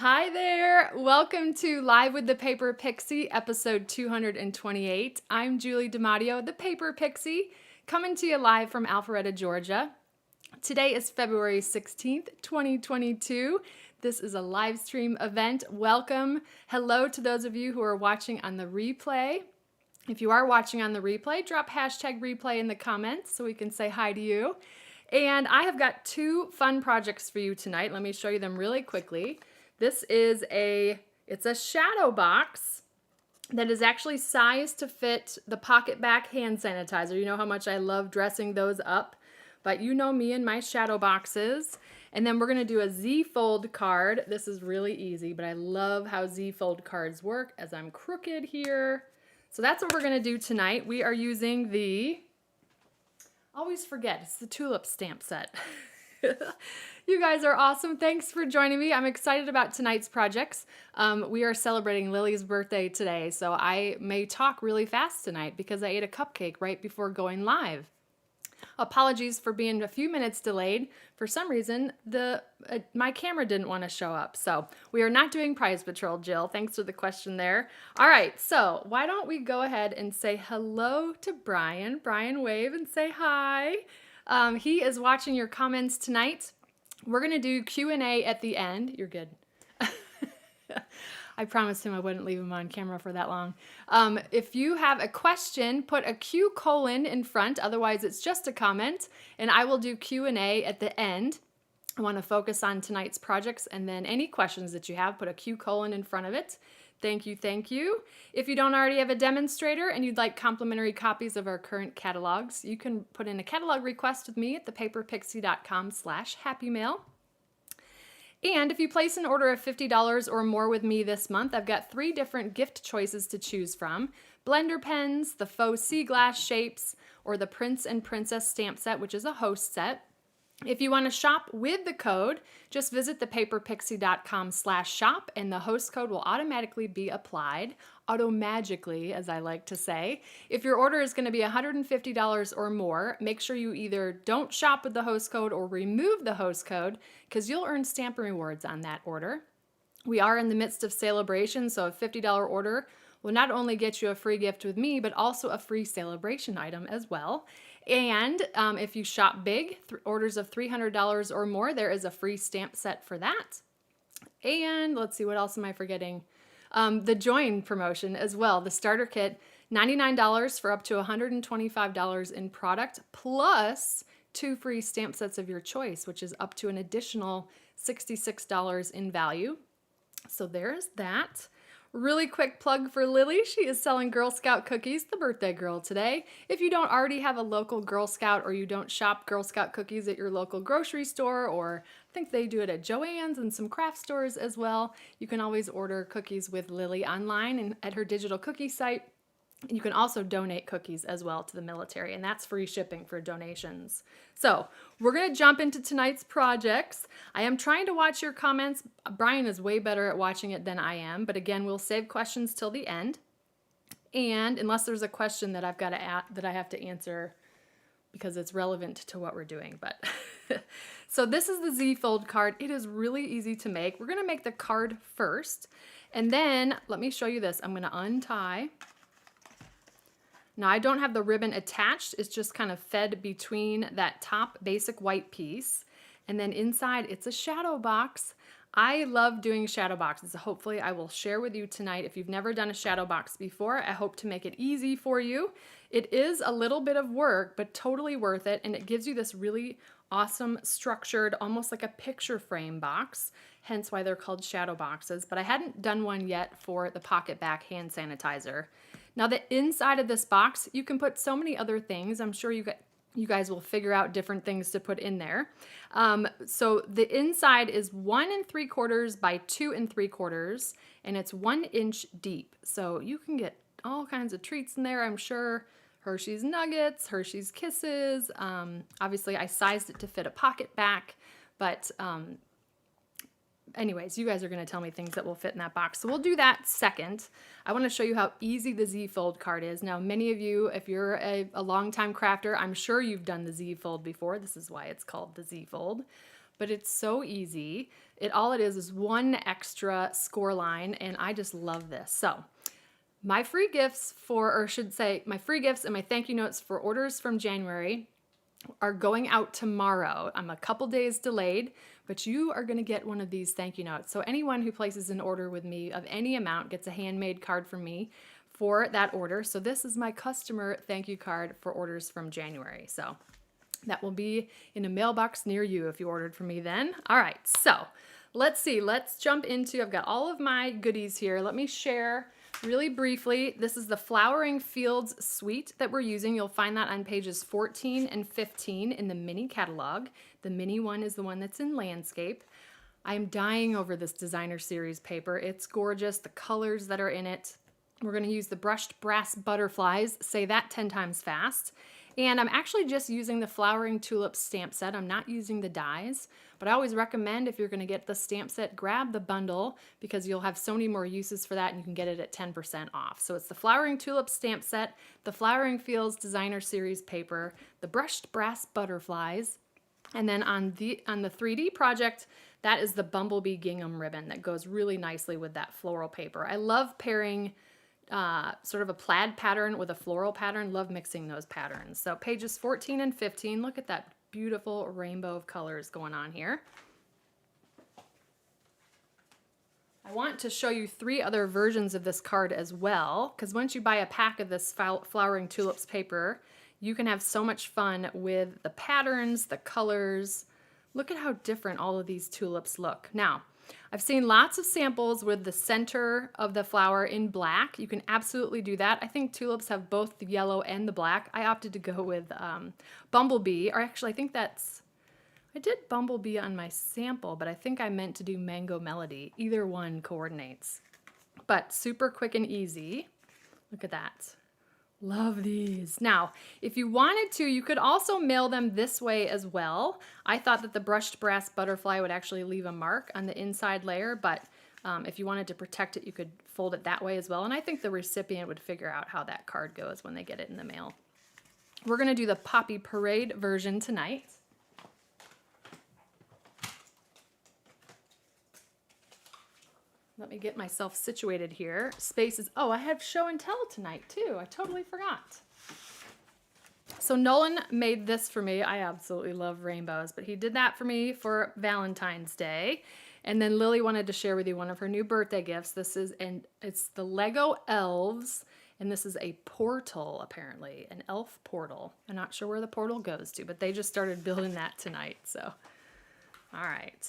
Hi there! Welcome to Live with the Paper Pixie, episode 228. I'm Julie DiMatteo, the Paper Pixie, coming to you live from Alpharetta, Georgia. Today is February 16th, 2022. This is a live stream event. Welcome. Hello to those of you who are watching on the replay. If you are watching on the replay, drop hashtag replay in the comments so we can say hi to you. And I have got two fun projects for you tonight. Let me show you them really quickly. This is it's a shadow box that is actually sized to fit the PocketBac hand sanitizer. You know how much I love dressing those up, but you know me and my shadow boxes. And then we're gonna do a Z-Fold card. This is really easy, but I love how Z-Fold cards work as I'm crooked here. So that's what we're gonna do tonight. We are using always forget, it's the tulip stamp set. You guys are awesome. Thanks for joining me. I'm excited about tonight's projects. We are celebrating Lily's birthday today, so I may talk really fast tonight because I ate a cupcake right before going live. Apologies for being a few minutes delayed. For some reason, my camera didn't want to show up. So we are not doing Prize Patrol, Jill. Thanks for the question there. All right, so why don't we go ahead and say hello to Brian. Brian, wave and say hi. He is watching your comments tonight. We're going to do Q&A at the end. You're good. I promised him I wouldn't leave him on camera for that long. If you have a question, put a Q colon in front. Otherwise, it's just a comment. And I will do Q&A at the end. I want to focus on tonight's projects. And then any questions that you have, put a Q colon in front of it. Thank you, thank you. If you don't already have a demonstrator and you'd like complimentary copies of our current catalogs, you can put in a catalog request with me at thepaperpixie.com/happymail. And if you place an order of $50 or more with me this month, I've got 3 different gift choices to choose from. Blender pens, the faux sea glass shapes, or the Prince and Princess stamp set, which is a host set. If you want to shop with the code, just visit thepaperpixie.com/shop and the host code will automatically be applied, automagically, as I like to say. If your order is going to be $150 or more, make sure you either don't shop with the host code or remove the host code because you'll earn stamp rewards on that order. We are in the midst of celebration, so a $50 order will not only get you a free gift with me, but also a free celebration item as well. And if you shop big, orders of $300 or more, there is a free stamp set for that. And let's see, what else am I forgetting? The Join promotion as well. The starter kit, $99 for up to $125 in product, plus 2 free stamp sets of your choice, which is up to an additional $66 in value. So there's that. Really quick plug for Lily. She is selling Girl Scout cookies, the birthday girl today. If you don't already have a local Girl Scout or you don't shop Girl Scout cookies at your local grocery store, or I think they do it at Joann's and some craft stores as well, you can always order cookies with Lily online and at her digital cookie site. You can also donate cookies as well to the military, and that's free shipping for donations. So we're going to jump into tonight's projects. I am trying to watch your comments. Brian is way better at watching it than I am, but again, we'll save questions till the end. And unless there's a question that I've got to that I have to answer because it's relevant to what we're doing, but so this is the Z-Fold card. It is really easy to make. We're going to make the card first, and then let me show you this. I'm going to untie. Now I don't have the ribbon attached, it's just kind of fed between that top basic white piece. And then inside it's a shadow box. I love doing shadow boxes. Hopefully I will share with you tonight. If you've never done a shadow box before, I hope to make it easy for you. It is a little bit of work, but totally worth it. And it gives you this really awesome structured, almost like a picture frame box, hence why they're called shadow boxes. But I hadn't done one yet for the PocketBac hand sanitizer. Now the inside of this box, you can put so many other things. I'm sure you guys will figure out different things to put in there. So the inside is 1 3/4 by 2 3/4, and it's 1 inch deep. So you can get all kinds of treats in there, I'm sure. Hershey's Nuggets, Hershey's Kisses. Obviously I sized it to fit a PocketBac, but anyways, you guys are going to tell me things that will fit in that box. So we'll do that second. I want to show you how easy the Z-Fold card is. Now, many of you, if you're a longtime crafter, I'm sure you've done the Z-Fold before. This is why it's called the Z-Fold. but it's so easy. All it is one extra score line, and I just love this. So my free gifts my free gifts and my thank you notes for orders from January are going out tomorrow. I'm a couple days delayed, but you are going to get one of these thank you notes. So anyone who places an order with me of any amount gets a handmade card from me for that order. So this is my customer thank you card for orders from January. So that will be in a mailbox near you if you ordered from me then. All right, so let's see. Let's jump into, I've got all of my goodies here. Let me share really briefly. This is the Flowering Fields suite that we're using. You'll find that on pages 14 and 15 in the mini catalog. The mini one is the one that's in landscape. I'm dying over this designer series paper. It's gorgeous, the colors that are in it. We're gonna use the brushed brass butterflies, say that 10 times fast. And I'm actually just using the Flowering Tulips stamp set. I'm not using the dies, but I always recommend if you're gonna get the stamp set, grab the bundle because you'll have so many more uses for that and you can get it at 10% off. So it's the Flowering Tulips stamp set, the Flowering Fields designer series paper, the brushed brass butterflies, and then on the 3D project, that is the bumblebee gingham ribbon that goes really nicely with that floral paper. I love pairing sort of a plaid pattern with a floral pattern. Love mixing those patterns. So pages 14 and 15, look at that beautiful rainbow of colors going on here. I want to show you 3 other versions of this card as well, because once you buy a pack of this Flowering Tulips paper, you can have so much fun with the patterns, the colors. Look at how different all of these tulips look. Now, I've seen lots of samples with the center of the flower in black. You can absolutely do that. I think tulips have both the yellow and the black. I opted to go with bumblebee, or actually I did bumblebee on my sample, but I think I meant to do mango melody. Either one coordinates. But super quick and easy. Look at that. Love these. Now, if you wanted to, you could also mail them this way as well. I thought that the brushed brass butterfly would actually leave a mark on the inside layer, but if you wanted to protect it, you could fold it that way as well. And I think the recipient would figure out how that card goes when they get it in the mail. We're going to do the Poppy Parade version tonight. Let me get myself situated here. Spaces. Oh, I have show and tell tonight too. I totally forgot. So Nolan made this for me. I absolutely love rainbows, but he did that for me for Valentine's Day. And then Lily wanted to share with you one of her new birthday gifts. It's the Lego elves, and this is a portal, apparently, an elf portal. I'm not sure where the portal goes to, but they just started building that tonight. So, all right.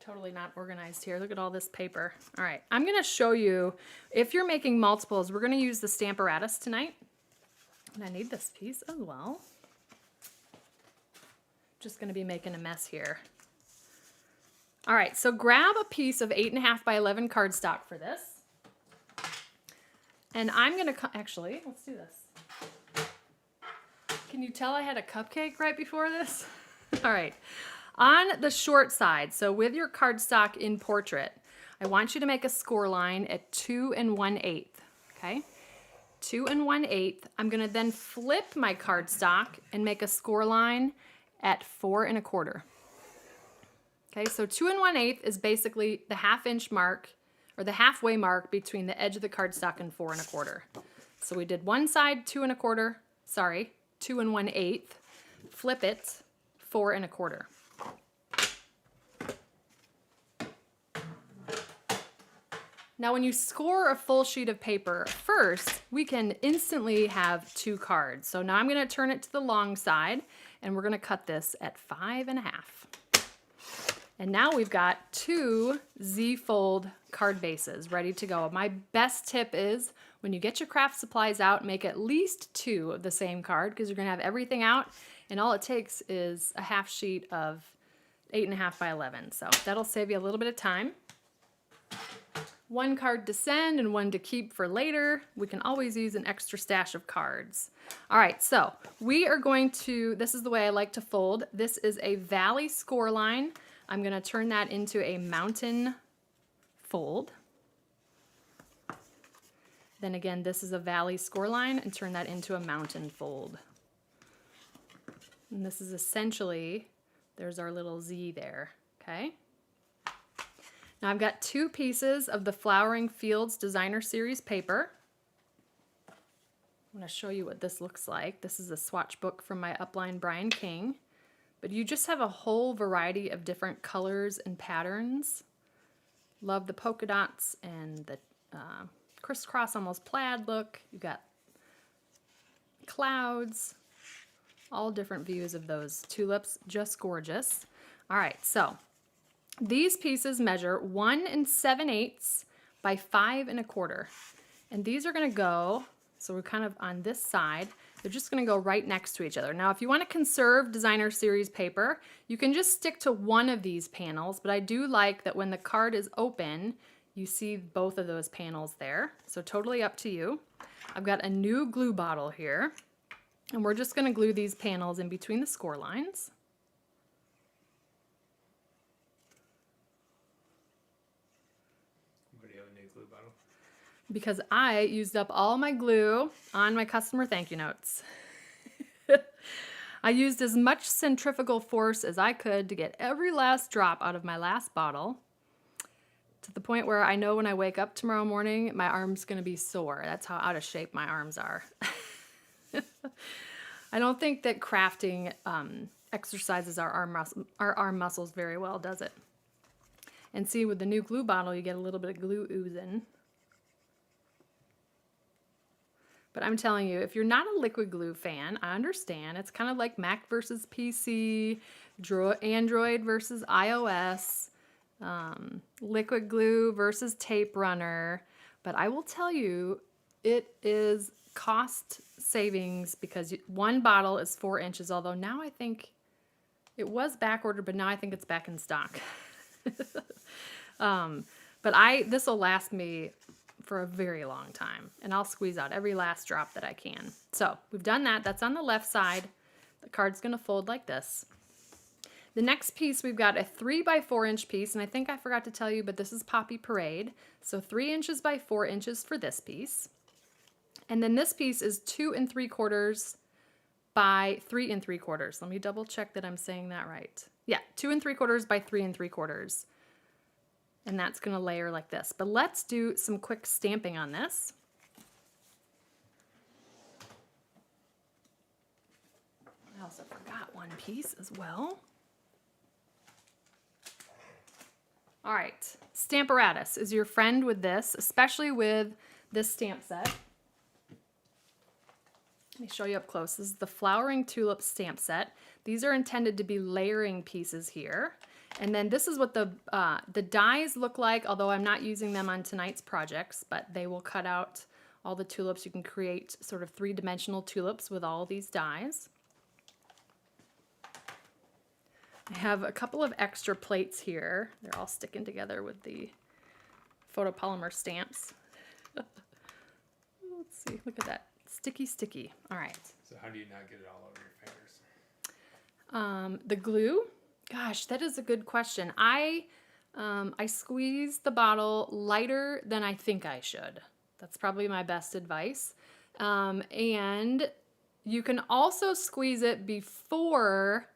Totally not organized here. Look at all this paper. All right, I'm going to show you, if you're making multiples, we're going to use the Stamparatus tonight. And I need this piece as well. Just going to be making a mess here. All right, so grab a piece of 8.5 by 11 cardstock for this. And I'm going to, actually, let's do this. Can you tell I had a cupcake right before this? All right. On the short side, so with your cardstock in portrait, I want you to make a score line at 2 1/8, okay? 2 1/8. I'm gonna then flip my cardstock and make a score line at 4 1/4. Okay, so 2 1/8 is basically the half-inch mark, or the halfway mark between the edge of the cardstock and 4 1/4. So we did one side 2 1/4, 2 1/8, flip it, 4 1/4. Now, when you score a full sheet of paper, first, we can instantly have 2 cards. So now I'm going to turn it to the long side, and we're going to cut this at 5 1/2. And now we've got 2 Z-Fold card bases ready to go. My best tip is when you get your craft supplies out, make at least 2 of the same card because you're going to have everything out, and all it takes is a half sheet of 8.5 by 11. So that'll save you a little bit of time. 1 card to send and 1 to keep for later. We can always use an extra stash of cards. All right, so we are going to, this is the way I like to fold. This is a valley score line. I'm going to turn that into a mountain fold. Then again, this is a valley scoreline, and turn that into a mountain fold. And this is essentially, there's our little Z there, okay? Now I've got 2 pieces of the Flowering Fields Designer Series paper. I'm going to show you what this looks like. This is a swatch book from my upline Brian King. But you just have a whole variety of different colors and patterns. Love the polka dots and the crisscross almost plaid look. You got clouds, all different views of those tulips, just gorgeous. All right, so these pieces measure 1 7/8 by 5 1/4. And these are gonna go, so we're kind of on this side, they're just gonna go right next to each other. Now, if you wanna conserve designer series paper, you can just stick to one of these panels, but I do like that when the card is open, you see both of those panels there. So totally up to you. I've got a new glue bottle here, and we're just gonna glue these panels in between the score lines. Why do you have a new glue bottle? Because I used up all my glue on my customer thank you notes. I used as much centrifugal force as I could to get every last drop out of my last bottle, to the point where I know when I wake up tomorrow morning, my arm's gonna be sore. That's how out of shape my arms are. I don't think that crafting exercises our arm muscles very well, does it? And see, with the new glue bottle, you get a little bit of glue oozing. But I'm telling you, if you're not a liquid glue fan, I understand. It's kind of like Mac versus PC, Android versus iOS, liquid glue versus tape runner. But I will tell you, it is cost savings because one bottle is 4 inches, although now I think it was back ordered, but now I think it's back in stock. But this will last me for a very long time, and I'll squeeze out every last drop that I can. So we've done that. That's on the left side. The card's gonna fold like this. The next piece, we've got a 3 by 4 inch piece, and I think I forgot to tell you, but this is Poppy Parade. So 3 inches by 4 inches for this piece. And then this piece is 2 3/4 by 3 3/4. Let me double check that I'm saying that right. Yeah, 2 3/4 by 3 3/4. And that's gonna layer like this. But let's do some quick stamping on this. I also forgot one piece as well. All right, Stamparatus is your friend with this, especially with this stamp set. Let me show you up close. This is the Flowering Tulips stamp set. These are intended to be layering pieces here. And then this is what the dies look like, although I'm not using them on tonight's projects, but they will cut out all the tulips. You can create sort of 3-dimensional tulips with all these dies. I have a couple of extra plates here. They're all sticking together with the photopolymer stamps. Let's see, look at that. Sticky, sticky. All right. So how do you not get it all over your fingers? The glue? Gosh, that is a good question. I squeeze the bottle lighter than I think I should. That's probably my best advice. And you can also squeeze it before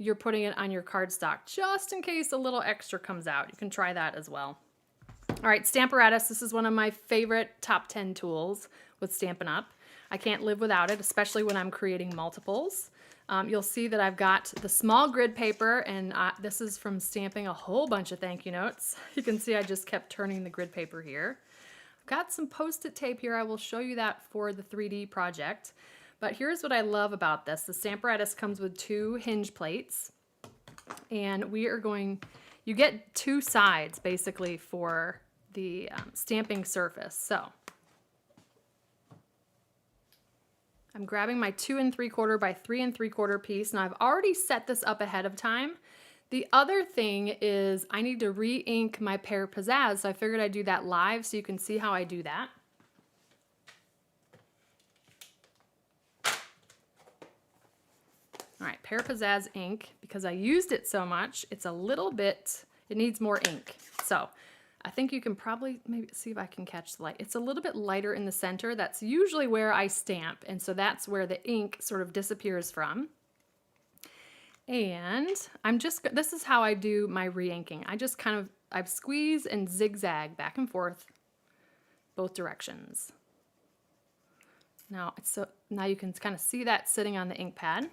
you're putting it on your cardstock, just in case a little extra comes out. You can try that as well. All right, Stamparatus. This is one of my favorite top 10 tools with Stampin' Up. I can't live without it, especially when I'm creating multiples. You'll see that I've got the small grid paper, and this is from stamping a whole bunch of thank you notes. You can see I just kept turning the grid paper here. I've got some Post-it tape here. I will show you that for the 3D project. But here's what I love about this. The Stamparatus comes with 2 hinge plates, and you get 2 sides basically for the stamping surface. So I'm grabbing my 2 3/4 by 3 3/4 piece. Now I've already set this up ahead of time. The other thing is I need to re-ink my Pear Pizzazz, so I figured I'd do that live so you can see how I do that. All right, Pear Pizzazz ink, because I used it so much, it's a little bit, it needs more ink. So I think you can probably maybe see if I can catch the light. It's a little bit lighter in the center. That's usually where I stamp, and so that's where the ink sort of disappears from. And this is how I do my re-inking. I squeeze and zigzag back and forth both directions. Now you can kind of see that sitting on the ink pad.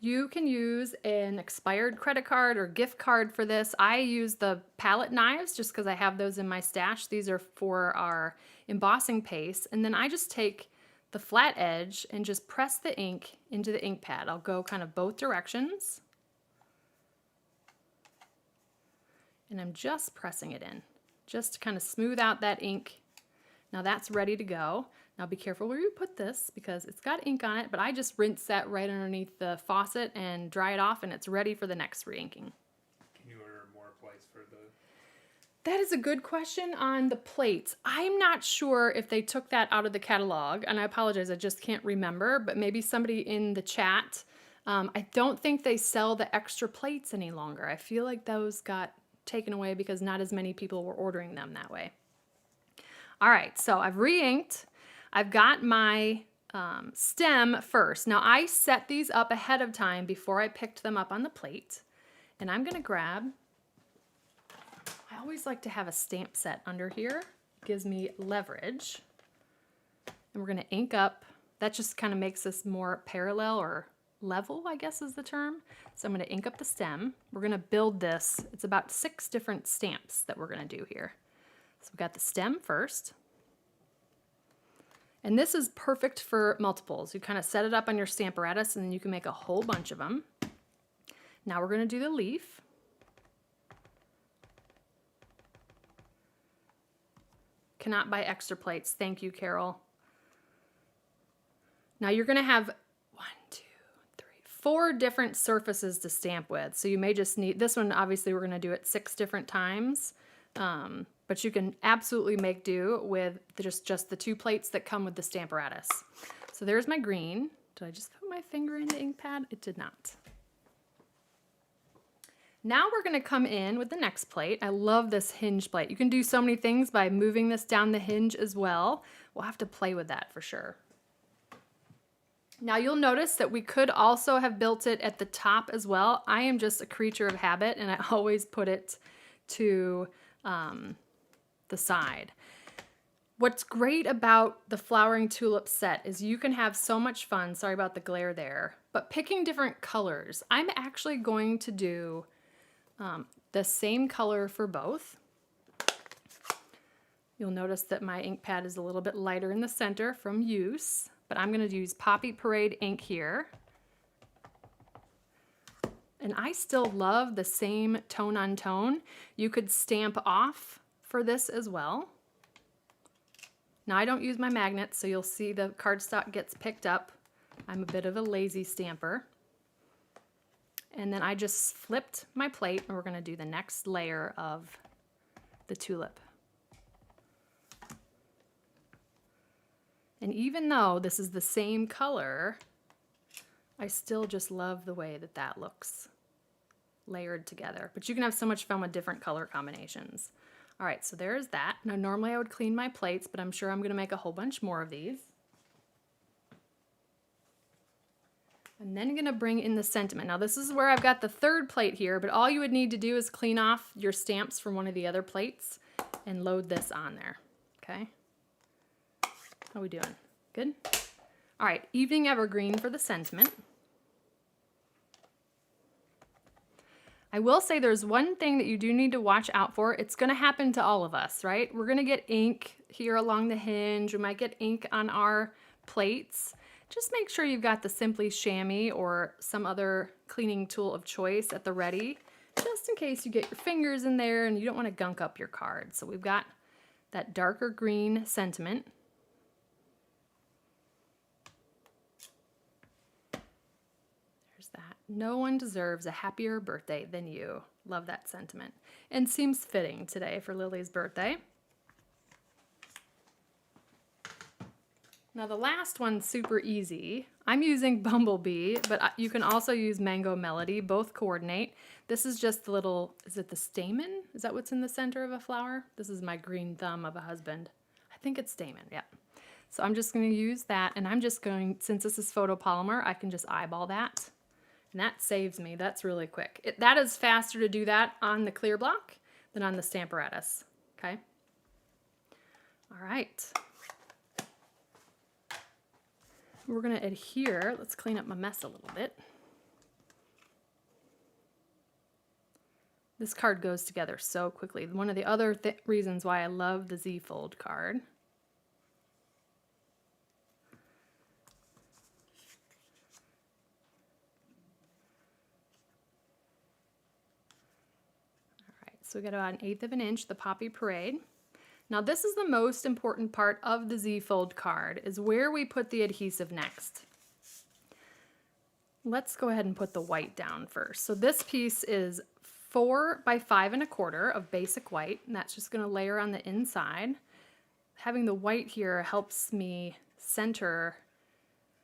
You can use an expired credit card or gift card for this. I use the palette knives just because I have those in my stash. These are for our embossing paste. And then I just take the flat edge and just press the ink into the ink pad. I'll go kind of both directions. And I'm just pressing it in, just to kind of smooth out that ink. Now that's ready to go. Now be careful where you put this because it's got ink on it, but I just rinse that right underneath the faucet and dry it off, and it's ready for the next re-inking. Can you order more plates for the... That is a good question on the plates. I'm not sure if they took that out of the catalog, and I apologize, I just can't remember, but maybe somebody in the chat. I don't think they sell the extra plates any longer. I feel like those got taken away because not as many people were ordering them that way. All right, so I've re-inked. I've got my stem first. Now I set these up ahead of time before I picked them up on the plate. And I'm gonna grab, I always like to have a stamp set under here. It gives me leverage. And we're gonna ink up. That just kind of makes this more parallel or level, I guess is the term. So I'm gonna ink up the stem. We're gonna build this. It's about 6 different stamps that we're gonna do here. So we've got the stem first. And this is perfect for multiples. You kind of set it up on your stamparatus and then you can make a whole bunch of them. Now we're gonna do the leaf. Cannot buy extra plates. Thank you, Carol. Now you're gonna have 4 different surfaces to stamp with. So you may just need, this one obviously we're gonna do it 6 different times. But you can absolutely make do with just the 2 plates that come with the stamparatus. So there's my green. Did I just put my finger in the ink pad? It did not. Now we're gonna come in with the next plate. I love this hinge plate. You can do so many things by moving this down the hinge as well. We'll have to play with that for sure. Now you'll notice that we could also have built it at the top as well. I am just a creature of habit and I always put it to the side. What's great about the Flowering Tulip set is you can have so much fun, sorry about the glare there, but picking different colors. I'm actually going to do the same color for both. You'll notice that my ink pad is a little bit lighter in the center from use, but I'm going to use Poppy Parade ink here. And I still love the same tone on tone. You could stamp off for this as well. Now I don't use my magnets, so you'll see the cardstock gets picked up. I'm a bit of a lazy stamper. And then I just flipped my plate and we're gonna do the next layer of the tulip. And even though this is the same color, I still just love the way that that looks layered together. But you can have so much fun with different color combinations. All right, so there's that. Now normally I would clean my plates, but I'm sure I'm gonna make a whole bunch more of these. I'm then gonna bring in the sentiment. Now this is where I've got the 3rd plate here, but all you would need to do is clean off your stamps from one of the other plates and load this on there, okay? How we doing? Good? All right, Evening Evergreen for the sentiment. I will say there's one thing that you do need to watch out for. It's gonna happen to all of us, right? We're gonna get ink here along the hinge. We might get ink on our plates. Just make sure you've got the Simply Chamois or some other cleaning tool of choice at the ready, just in case you get your fingers in there and you don't wanna gunk up your card. So we've got that darker green sentiment. That. No one deserves a happier birthday than you. Love that sentiment. And seems fitting today for Lily's birthday. Now the last one's super easy. I'm using Bumblebee, but you can also use Mango Melody. Both coordinate. This is just the little, is it the stamen? Is that what's in the center of a flower? This is my green thumb of a husband. I think it's stamen, yeah. So I'm just going to use that, and I'm just going, since this is photopolymer, I can just eyeball that. And that saves me. That's really quick. That is faster to do that on the clear block than on the Stamparatus. Okay? All right. We're going to adhere. Let's clean up my mess a little bit. This card goes together so quickly. One of the other reasons why I love the Z-Fold card. So we got about 1/8 of an inch, the Poppy Parade. Now this is the most important part of the Z-Fold card, is where we put the adhesive next. Let's go ahead and put the white down first. So this piece is 4 by 5 1/4 of basic white, and that's just going to layer on the inside. Having the white here helps me center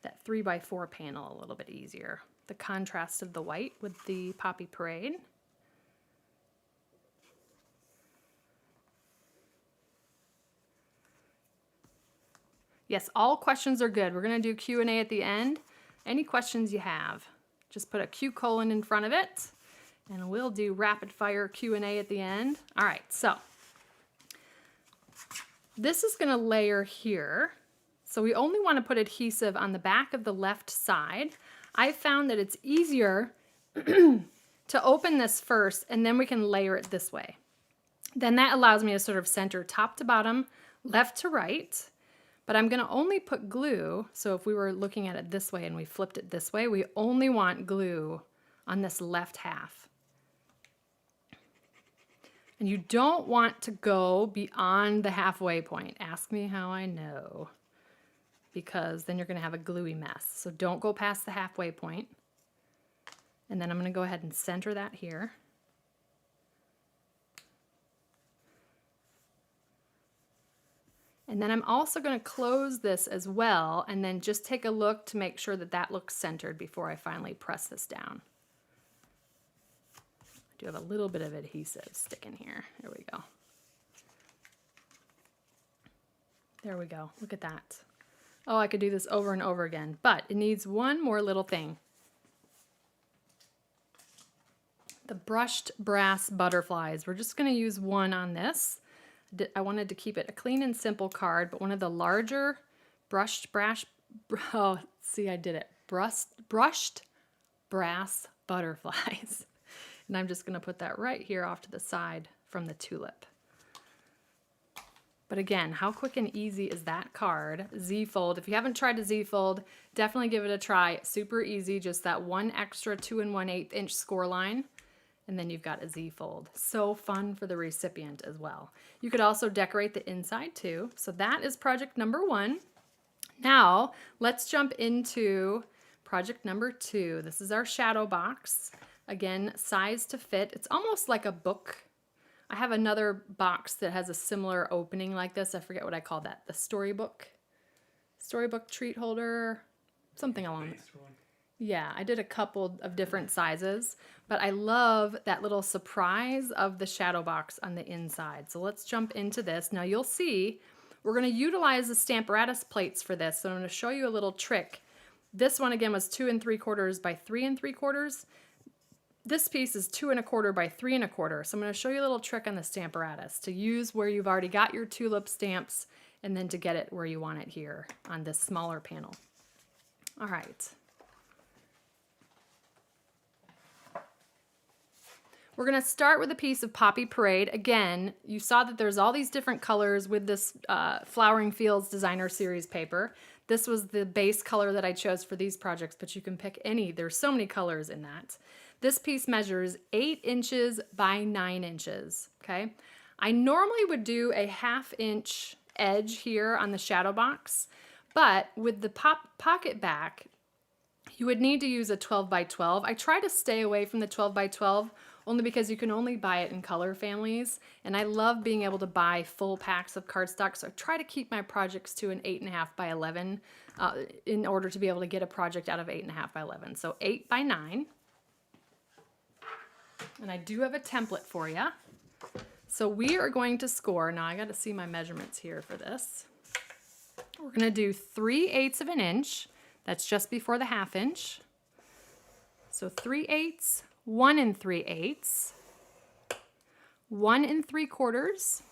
that 3 by 4 panel a little bit easier. The contrast of the white with the Poppy Parade. Yes, all questions are good. We're going to do Q&A at the end. Any questions you have, just put a Q colon in front of it, and we'll do rapid fire Q&A at the end. All right, so this is going to layer here. So we only want to put adhesive on the back of the left side. I found that it's easier to open this first, and then we can layer it this way. Then that allows me to sort of center top to bottom, left to right. But I'm going to only put glue, so if we were looking at it this way and we flipped it this way, we only want glue on this left half. And you don't want to go beyond the halfway point. Ask me how I know, because then you're going to have a gluey mess. So don't go past the halfway point. And then I'm going to go ahead and center that here. And then I'm also going to close this as well, and then just take a look to make sure that that looks centered before I finally press this down. I do have a little bit of adhesive sticking here. There we go. There we go. Look at that. Oh, I could do this over and over again, but it needs one more little thing. The brushed brass butterflies. We're just going to use one on this. I wanted to keep it a clean and simple card, but one of the larger brushed brass, oh, see, I did it. Brushed brass butterflies. And I'm just going to put that right here off to the side from the tulip. But again, how quick and easy is that card? Z-Fold. If you haven't tried a Z-Fold, definitely give it a try. Super easy, just that one extra 2 1/8 inch score line. And then you've got a Z-Fold. So fun for the recipient as well. You could also decorate the inside too. So that is project number 1. Now, let's jump into project number 2. This is our shadow box. Again, size to fit. It's almost like a book. I have another box that has a similar opening like this. I forget what I call that. The storybook treat holder, something along that. Yeah, I did a couple of different sizes, but I love that little surprise of the shadow box on the inside. So let's jump into this. Now you'll see we're going to utilize the Stamparatus plates for this. So I'm going to show you a little trick. This one again was 2 3/4 by 3 3/4. This piece is 2 1/4 by 3 1/4. So I'm going to show you a little trick on the Stamparatus to use where you've already got your tulip stamps and then to get it where you want it here on this smaller panel. All right. We're going to start with a piece of Poppy Parade. Again, you saw that there's all these different colors with this Flowering Fields Designer Series paper. This was the base color that I chose for these projects, but you can pick any. There's so many colors in that. This piece measures 8 inches by 9 inches, okay? I normally would do a 1/2 inch edge here on the shadow box, but with the PocketBac, you would need to use a 12 by 12. I try to stay away from the 12 by 12 only because you can only buy it in color families, and I love being able to buy full packs of cardstock, so I try to keep my projects to an 8.5 by 11 in order to be able to get a project out of 8.5 by 11. So 8 by 9. And I do have a template for you. So we are going to score, now I got to see my measurements here for this. We're going to do 3/8 of an inch. That's just before the 1/2 inch. So 3/8, 1 3/8, 1 3/4,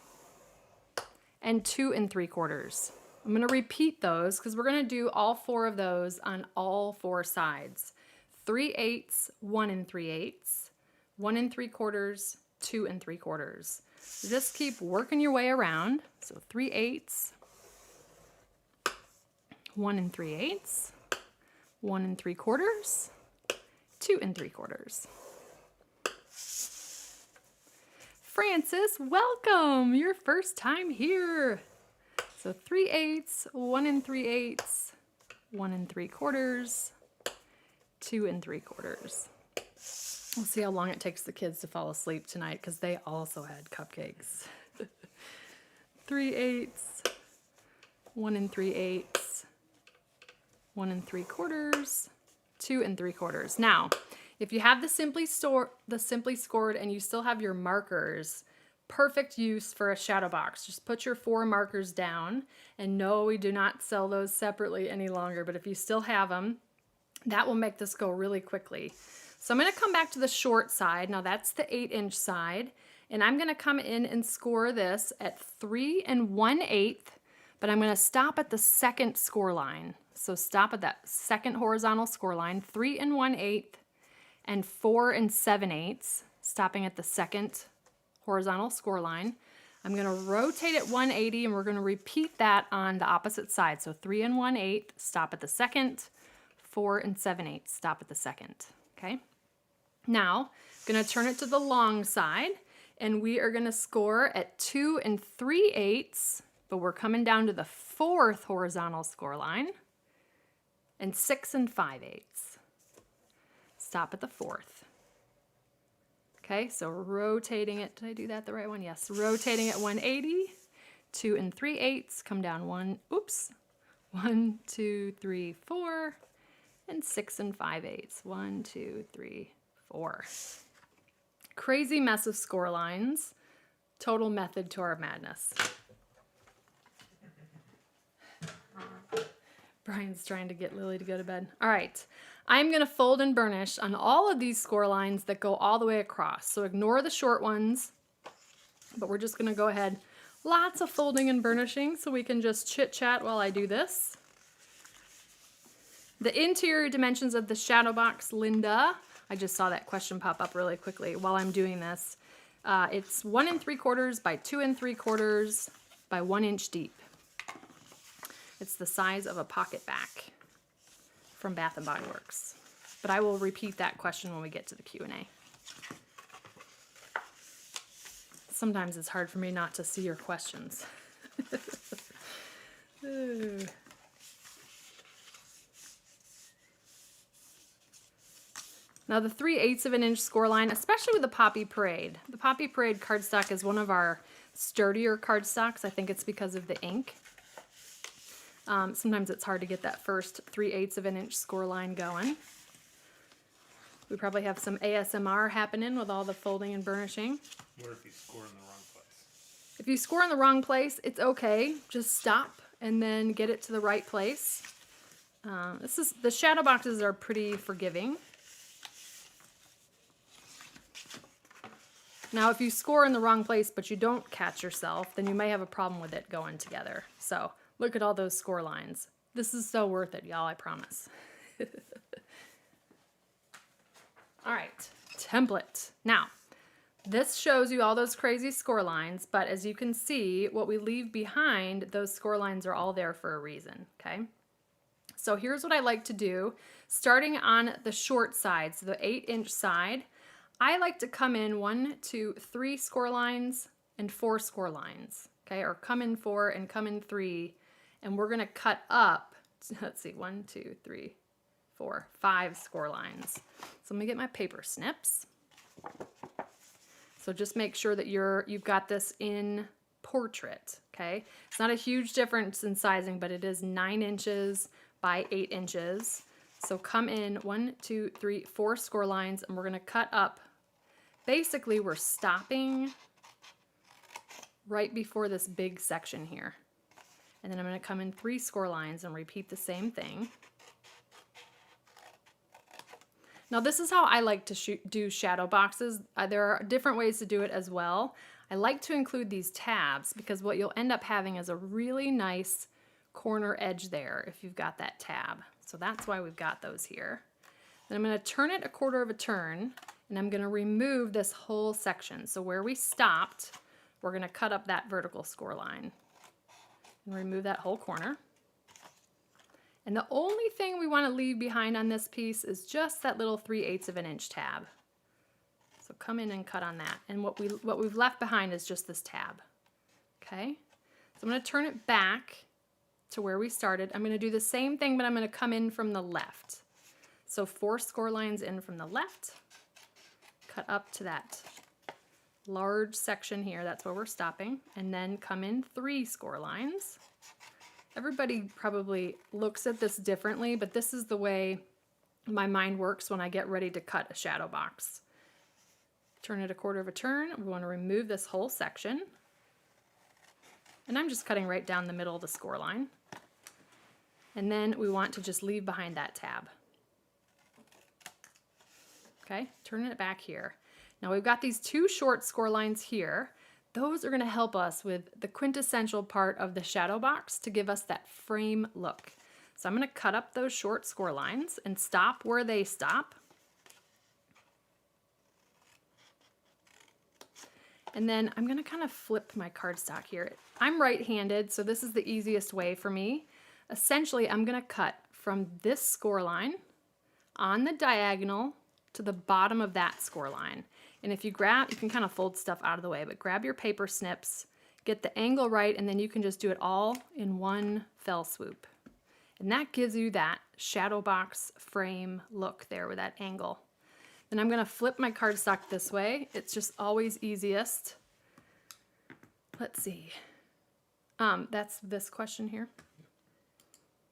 and 2 3/4. I'm going to repeat those because we're going to do all 4 of those on all 4 sides. 3/8, 1 3/8, 1 3/4, 2 3/4. So just keep working your way around. So 3/8, 1 3/8, 1 3/4, 2 3/4. Francis, welcome! Your first time here. So 3/8, 1 3/8, 1 3/4, 2 3/4. We'll see how long it takes the kids to fall asleep tonight because they also had cupcakes. 3/8, 1 3/8, 1 3/4, 2 3/4. Now, if you have the Simply Scored and you still have your markers, perfect use for a shadow box. Just put your 4 markers down, and no, we do not sell those separately any longer, but if you still have them, that will make this go really quickly. So I'm going to come back to the short side. Now that's the 8-inch side, and I'm going to come in and score this at 3 1/8, but I'm going to stop at the second score line. So stop at that second horizontal score line, 3 1/8 and 4 7/8, stopping at the second horizontal score line. I'm going to rotate it 180, and we're going to repeat that on the opposite side. So 3 1/8, stop at the second, 4 7/8, stop at the second. Okay. Now, I'm going to turn it to the long side, and we are going to score at 2 3/8, but we're coming down to the 4th horizontal score line, and 6 5/8. Stop at the 4th. Okay, so rotating it. Did I do that the right one? Yes. Rotating at 180, 2 3/8, come down 1, 2, 3, 4, and 6 5/8. 1, 2, 3, 4. Crazy mess of score lines. Total method to our madness. Brian's trying to get Lily to go to bed. All right. I'm going to fold and burnish on all of these score lines that go all the way across. So ignore the short ones, but we're just going to go ahead. Lots of folding and burnishing so we can just chit chat while I do this. The interior dimensions of the shadow box, Linda. I just saw that question pop up really quickly while I'm doing this. It's 1 3/4 by 2 3/4 by 1 inch deep. It's the size of a PocketBac from Bath & Body Works. But I will repeat that question when we get to the Q&A. Sometimes it's hard for me not to see your questions. Now the 3/8 of an inch score line, especially with the Poppy Parade. The Poppy Parade cardstock is one of our sturdier cardstocks. I think it's because of the ink. Sometimes it's hard to get that first 3/8 of an inch score line going. We probably have some ASMR happening with all the folding and burnishing. What if you score in the wrong place? If you score in the wrong place, it's okay. Just stop and then get it to the right place. The shadow boxes are pretty forgiving. Now, if you score in the wrong place but you don't catch yourself, then you may have a problem with it going together. So look at all those score lines. This is so worth it, y'all, I promise. All right, template. Now, this shows you all those crazy score lines, but as you can see, what we leave behind, those score lines are all there for a reason, okay? So here's what I like to do. Starting on the short side, so the 8-inch side, I like to come in 1, 2, 3 score lines and 4 score lines, okay? Or come in 4 and come in 3, and we're gonna cut up, let's see, 1, 2, 3, 4, 5 score lines. So I'm gonna get my paper snips. So just make sure that you've got this in portrait, okay? It's not a huge difference in sizing, but it is 9 inches by 8 inches. So come in 1, 2, 3, 4 score lines, and we're gonna cut up. Basically, we're stopping right before this big section here. And then I'm going to come in 3 score lines and repeat the same thing. Now this is how I like to do shadow boxes. There are different ways to do it as well. I like to include these tabs because what you'll end up having is a really nice corner edge there if you've got that tab. So that's why we've got those here. Then I'm going to turn it 1/4 of a turn and I'm going to remove this whole section. So where we stopped, we're going to cut up that vertical score line and remove that whole corner. And the only thing we want to leave behind on this piece is just that little 3/8 of an inch tab. So come in and cut on that. And what we've left behind is just this tab. Okay? So I'm going to turn it back to where we started. I'm going to do the same thing, but I'm going to come in from the left. So 4 score lines in from the left. Cut up to that large section here. That's where we're stopping. And then come in 3 score lines. Everybody probably looks at this differently, but this is the way my mind works when I get ready to cut a shadow box. Turn it 1/4 of a turn. We want to remove this whole section. And I'm just cutting right down the middle of the score line. And then we want to just leave behind that tab. Okay, turning it back here. Now we've got these 2 short score lines here. Those are going to help us with the quintessential part of the shadow box to give us that frame look. So I'm going to cut up those short score lines and stop where they stop. And then I'm going to kind of flip my cardstock here. I'm right-handed, so this is the easiest way for me. Essentially, I'm going to cut from this score line on the diagonal to the bottom of that score line. And if you grab, you can kind of fold stuff out of the way, but grab your paper snips, get the angle right, and then you can just do it all in one fell swoop. And that gives you that shadow box frame look there with that angle. Then I'm going to flip my cardstock this way. It's just always easiest. Let's see. That's this question here.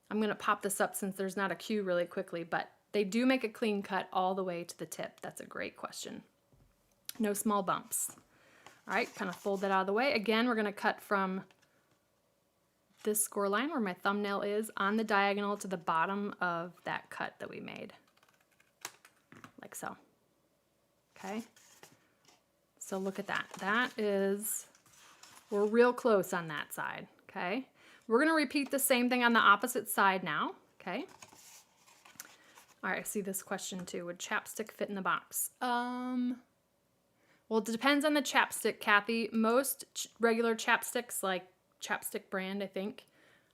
I'm going to pop this up since there's not a cue really quickly, but they do make a clean cut all the way to the tip. That's a great question. No small bumps. All right, kind of fold that out of the way. Again, we're going to cut from this score line where my thumbnail is on the diagonal to the bottom of that cut that we made. Like so. Okay. So look at that. That is, we're real close on that side. Okay. We're going to repeat the same thing on the opposite side now. Okay. All right, I see this question too. Would chapstick fit in the box? Well, it depends on the chapstick, Kathy. Most regular chapsticks, like Chapstick brand, I think,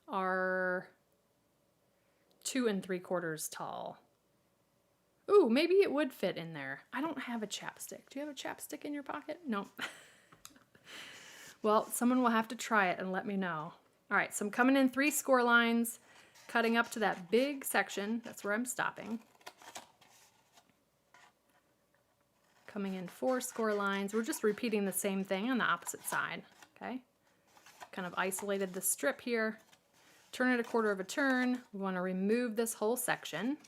are 2 3/4 tall. Ooh, maybe it would fit in there. I don't have a chapstick. Do you have a chapstick in your pocket? No. Well, someone will have to try it and let me know. All right, so I'm coming in 3 score lines, cutting up to that big section. That's where I'm stopping. Coming in 4 score lines. We're just repeating the same thing on the opposite side, okay? Kind of isolated the strip here. Turn it 1/4 of a turn. We want to remove this whole section.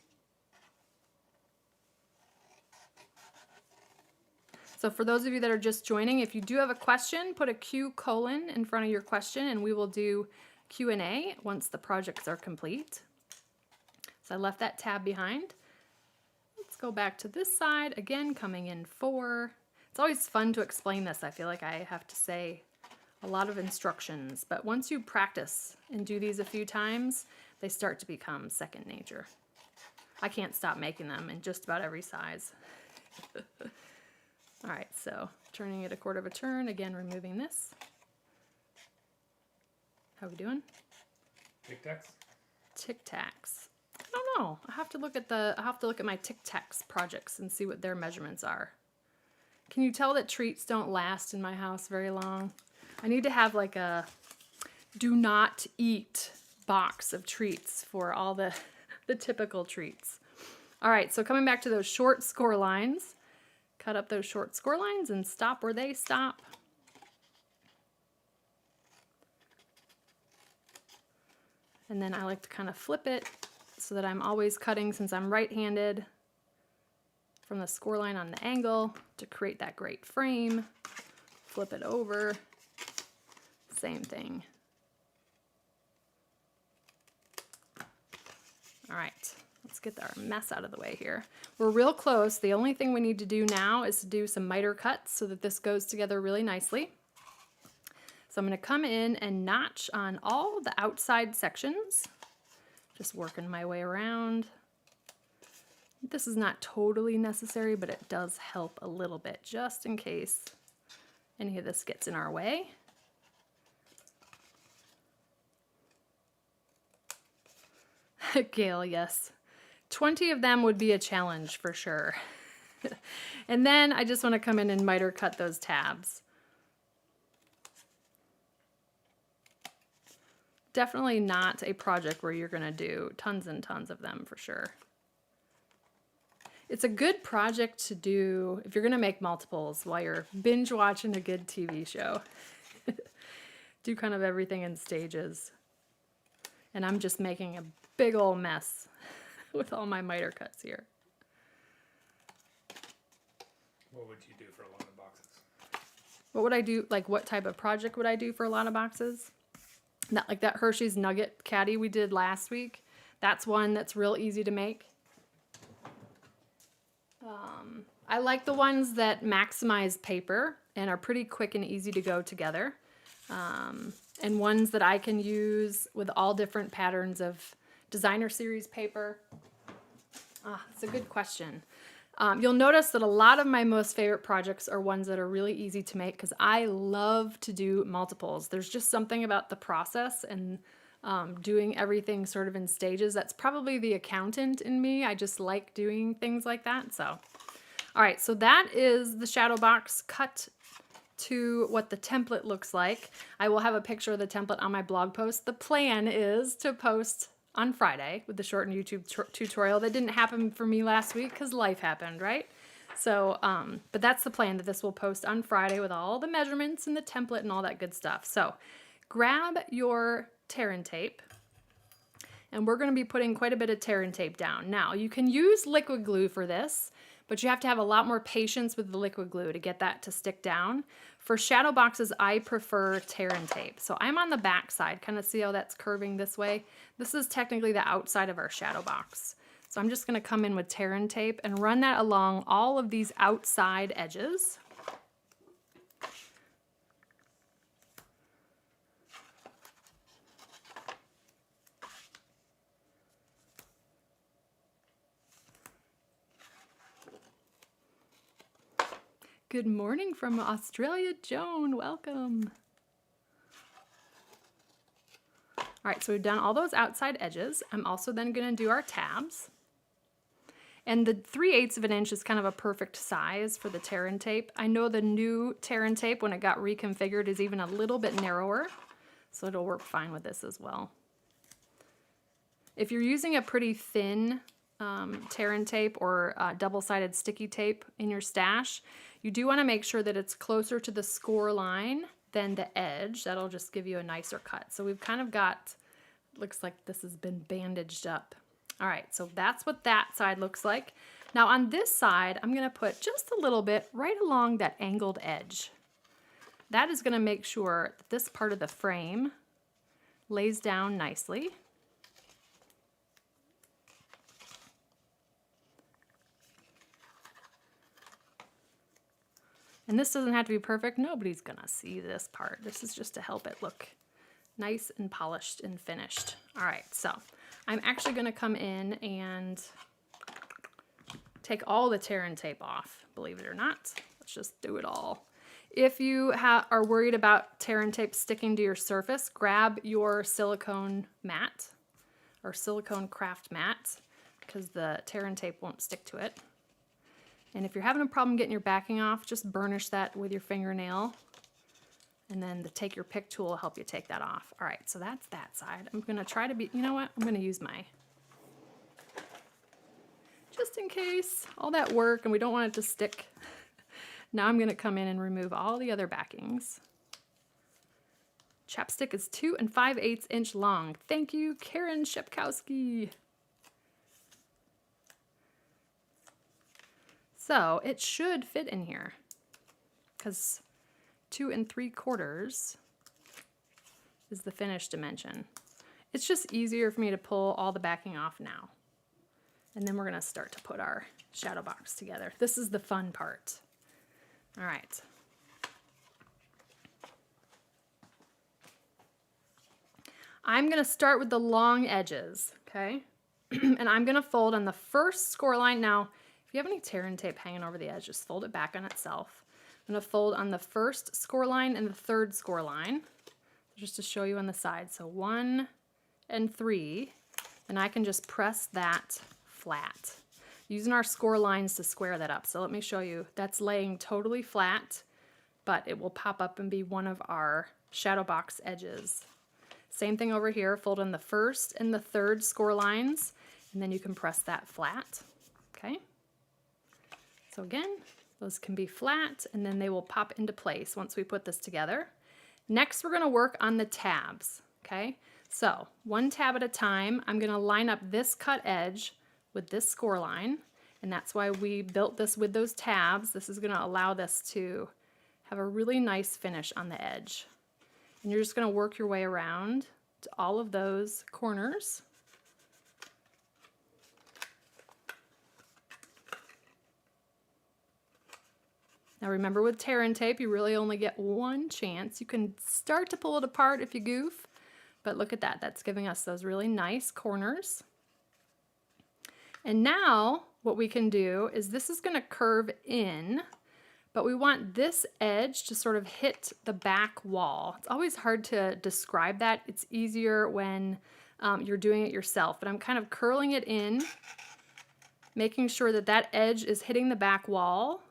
So for those of you that are just joining, if you do have a question, put a Q colon in front of your question and we will do Q&A once the projects are complete. So I left that tab behind. Let's go back to this side. Again, coming in 4. It's always fun to explain this. I feel like I have to say a lot of instructions, but once you practice and do these a few times, they start to become second nature. I can't stop making them in just about every size. All right, so turning it 1/4 of a turn, again, removing this. How we doing? Tic Tacs? Tic Tacs. I don't know. I have to look at my Tic Tacs projects and see what their measurements are. Can you tell that treats don't last in my house very long? I need to have like a do not eat box of treats for all the typical treats. All right, so coming back to those short score lines, cut up those short score lines and stop where they stop. And then I like to kind of flip it so that I'm always cutting, since I'm right-handed, from the score line on the angle to create that great frame. Flip it over. same thing. All right, let's get our mess out of the way here. We're real close. The only thing we need to do now is to do some miter cuts so that this goes together really nicely. So I'm going to come in and notch on all the outside sections, just working my way around. This is not totally necessary, but it does help a little bit, just in case any of this gets in our way. Gail, yes. 20 of them would be a challenge for sure. And then I just want to come in and miter cut those tabs. Definitely not a project where you're going to do tons and tons of them for sure. It's a good project to do if you're going to make multiples while you're binge watching a good TV show. Do kind of everything in stages. And I'm just making a big old mess with all my miter cuts here. What would you do for a lot of boxes? What would I do? Like, what type of project would I do for a lot of boxes? That, like that Hershey's Nugget caddy we did last week. That's one that's real easy to make. I like the ones that maximize paper and are pretty quick and easy to go together. And ones that I can use with all different patterns of designer series paper. That's a good question. You'll notice that a lot of my most favorite projects are ones that are really easy to make because I love to do multiples. There's just something about the process and doing everything sort of in stages. That's probably the accountant in me. I just like doing things like that. So, all right, so that is the shadow box cut to what the template looks like. I will have a picture of the template on my blog post. The plan is to post on Friday with the shortened YouTube tutorial. That didn't happen for me last week because life happened, right? So, but that's the plan, that this will post on Friday with all the measurements and the template and all that good stuff. So grab your tear and tape, and we're going to be putting quite a bit of tear and tape down. Now, you can use liquid glue for this, but you have to have a lot more patience with the liquid glue to get that to stick down. For shadow boxes, I prefer tear and tape. So I'm on the back side, kind of see how that's curving this way. This is technically the outside of our shadow box. So I'm just going to come in with tear and tape and run that along all of these outside edges. Good morning from Australia, Joan. Welcome. All right, so we've done all those outside edges. I'm also then going to do our tabs. And the 3/8 of an inch is kind of a perfect size for the tear and tape. I know the new tear and tape, when it got reconfigured, is even a little bit narrower, so it'll work fine with this as well. If you're using a pretty thin tear and tape or double-sided sticky tape in your stash, you do want to make sure that it's closer to the score line than the edge. That'll just give you a nicer cut. So we've kind of got, looks like this has been bandaged up. All right, so that's what that side looks like. Now on this side, I'm going to put just a little bit right along that angled edge. That is going to make sure that this part of the frame lays down nicely. And this doesn't have to be perfect. Nobody's gonna see this part. This is just to help it look nice and polished and finished. All right, so I'm actually gonna come in and take all the tear and tape off, believe it or not. Let's just do it all. If you are worried about tear and tape sticking to your surface, grab your silicone mat or silicone craft mat because the tear and tape won't stick to it. And if you're having a problem getting your backing off, just burnish that with your fingernail. And then take your pick tool will help you take that off. All right, so that's that side. I'm gonna try to be, you know what? I'm gonna use my, just in case, all that work and we don't want it to stick. Now I'm gonna come in and remove all the other backings. Chapstick is 2 5/8 inch long. Thank you, Karen Shepkowski. So it should fit in here because 2 3/4 is the finish dimension. It's just easier for me to pull all the backing off now. And then we're gonna start to put our shadow box together. This is the fun part. All right. I'm gonna start with the long edges, okay? And I'm gonna fold on the first score line. Now, if you have any tear and tape hanging over the edge, just fold it back on itself. I'm gonna fold on the first score line and the third score line, just to show you on the side. So 1 and 3, and I can just press that flat, using our score lines to square that up. So let me show you. That's laying totally flat, but it will pop up and be one of our shadow box edges. Same thing over here, fold in the first and the third score lines, and then you can press that flat, okay? So again, those can be flat, and then they will pop into place once we put this together. Next, we're gonna work on the tabs, okay? So, one tab at a time, I'm gonna line up this cut edge with this score line, and that's why we built this with those tabs. This is gonna allow this to have a really nice finish on the edge. And you're just gonna work your way around to all of those corners. Now remember, with tear and tape, you really only get one chance. You can start to pull it apart if you goof, but look at that. That's giving us those really nice corners. And now what we can do is this is gonna curve in, but we want this edge to sort of hit the back wall. It's always hard to describe that. It's easier when you're doing it yourself, but I'm kind of curling it in, making sure that that edge is hitting the back wall,